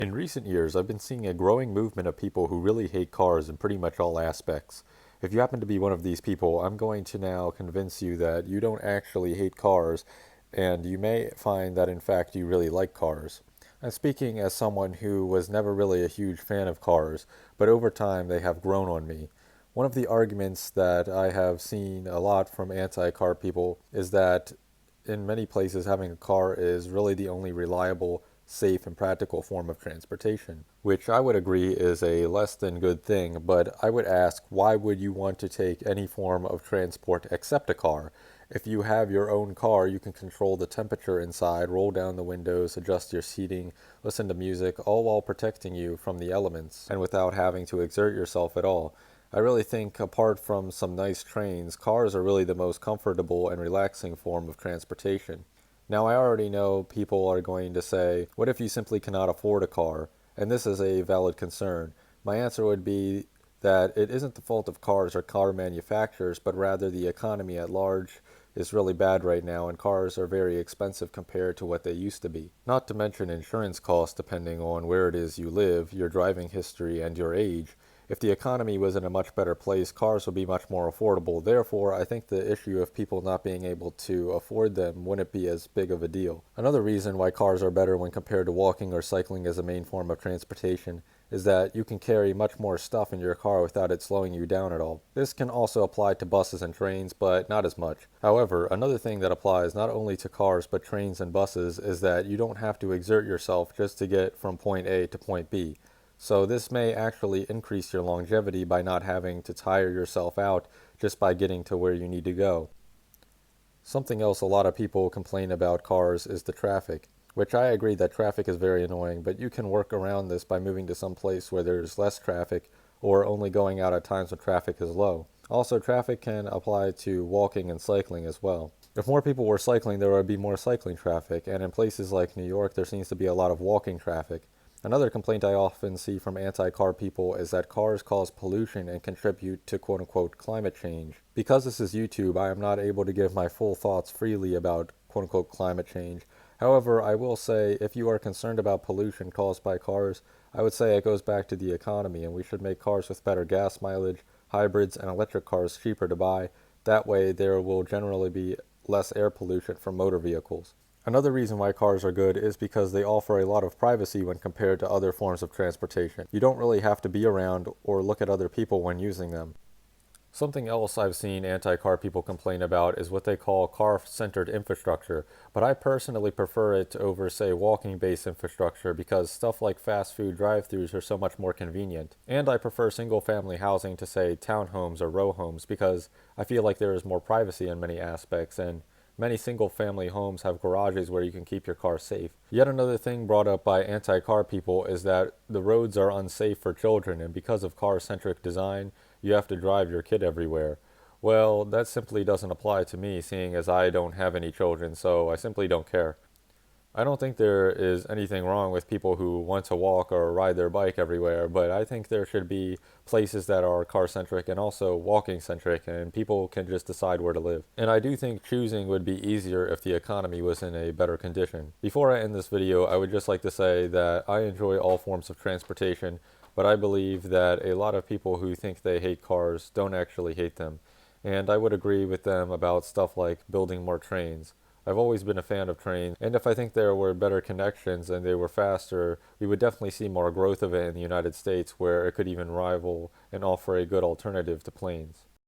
In recent years, I've been seeing a growing movement of people who really hate cars in pretty much all aspects. If you happen to be one of these people, I'm going to now convince you that you don't actually hate cars, and you may find that in fact you really like cars. I'm speaking as someone who was never really a huge fan of cars, but over time they have grown on me. One of the arguments that I have seen a lot from anti-car people is that in many places having a car is really the only reliable, safe, and practical form of transportation, which I would agree is a less than good thing, but I would ask, why would you want to take any form of transport except a car? If you have your own car, you can control the temperature inside, roll down the windows, adjust your seating, listen to music, all while protecting you from the elements and without having to exert yourself at all. I really think, apart from some nice trains, cars are really the most comfortable and relaxing form of transportation. Now, I already know people are going to say, what if you simply cannot afford a car? And this is a valid concern. My answer would be that it isn't the fault of cars or car manufacturers, but rather the economy at large is really bad right now, and cars are very expensive compared to what they used to be. Not to mention insurance costs depending on where it is you live, your driving history, and your age. If the economy was in a much better place, cars would be much more affordable. Therefore, I think the issue of people not being able to afford them wouldn't be as big of a deal. Another reason why cars are better when compared to walking or cycling as a main form of transportation is that you can carry much more stuff in your car without it slowing you down at all. This can also apply to buses and trains, but not as much. However, another thing that applies not only to cars but trains and buses is that you don't have to exert yourself just to get from point A to point B. So this may actually increase your longevity by not having to tire yourself out just by getting to where you need to go. Something else a lot of people complain about cars is the traffic, which I agree that traffic is very annoying, but you can work around this by moving to some place where there's less traffic or only going out at times when traffic is low. Also, traffic can apply to walking and cycling as well. If more people were cycling, there would be more cycling traffic, and in places like New York, there seems to be a lot of walking traffic. Another complaint I often see from anti-car people is that cars cause pollution and contribute to quote-unquote climate change. Because this is YouTube, I am not able to give my full thoughts freely about quote-unquote climate change. However, I will say if you are concerned about pollution caused by cars, I would say it goes back to the economy, and we should make cars with better gas mileage, hybrids, and electric cars cheaper to buy. That way there will generally be less air pollution from motor vehicles. Another reason why cars are good is because they offer a lot of privacy when compared to other forms of transportation. You don't really have to be around or look at other people when using them. Something else I've seen anti-car people complain about is what they call car-centered infrastructure, but I personally prefer it over, say, walking-based infrastructure because stuff like fast food drive-thrus are so much more convenient. And I prefer single-family housing to, say, townhomes or row homes because I feel like there is more privacy in many aspects, and many single-family homes have garages where you can keep your car safe. Yet another thing brought up by anti-car people is that the roads are unsafe for children, and because of car-centric design, you have to drive your kid everywhere. Well, that simply doesn't apply to me, seeing as I don't have any children, so I simply don't care. I don't think there is anything wrong with people who want to walk or ride their bike everywhere, but I think there should be places that are car-centric and also walking-centric, and people can just decide where to live. And I do think choosing would be easier if the economy was in a better condition. Before I end this video, I would just like to say that I enjoy all forms of transportation, but I believe that a lot of people who think they hate cars don't actually hate them. And I would agree with them about stuff like building more trains. I've always been a fan of trains, and if I think there were better connections and they were faster, we would definitely see more growth of it in the United States, where it could even rival and offer a good alternative to planes.